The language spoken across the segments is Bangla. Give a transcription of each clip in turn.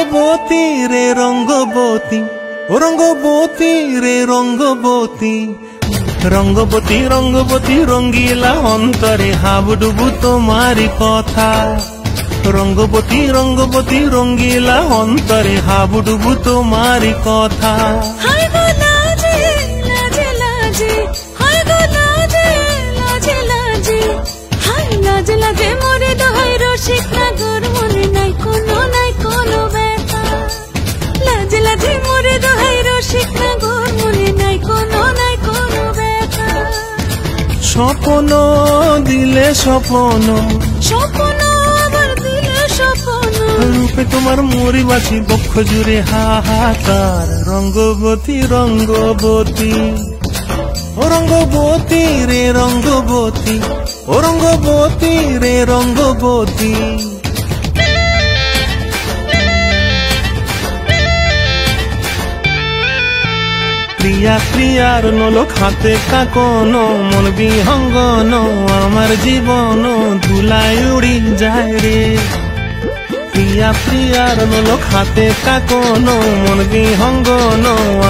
রঙ্গবতী রে রঙ্গবতী, ও রঙ্গবতী রে রঙ্গবতী, রঙ্গবতী রঙ্গবতী রঙ্গিলা অন্তরে হাবুডুবু তোমারি কথা। রঙ্গবতী রঙ্গবতী রঙ্গিলা অন্তরে হাবুডুবু তোমারি কথা। হায় গো লাজে লাজে লাজে, হায় গো লাজে লাজে লাজে, হায় লাজে লাজে মোরে দোহাই রসিক নাগর মনে নাই কোনো ব্যথা। লাজে লাজে মোরে দোহাই রসিক নাগর মনে নাই কোনো ব্যথা। স্বপ্ন দিলে স্বপ্ন, স্বপ্ন আবার দিলে স্বপ্ন, রূপে তোমার মরি বাছি বক্ষ জুড়ে হাহাকার। রঙ্গবতী রঙ্গবতী, ও রঙ্গবতী রে রঙ্গবতী, ও রঙ্গবতী রে রঙ্গবতী। প্রিয়া প্রিয়ার নোলক হাতে কাকন, মন বিহঙ্গন আমার জীবন ধুলায় উড়ি যায় রে। প্রিয়া প্রিয়ার নোলক হাতে কাকন, মন বিহঙ্গন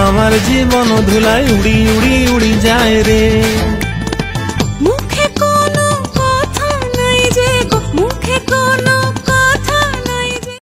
আমার জীবন ধুলায় উড়ি উড়ি উড়ি যায় রে।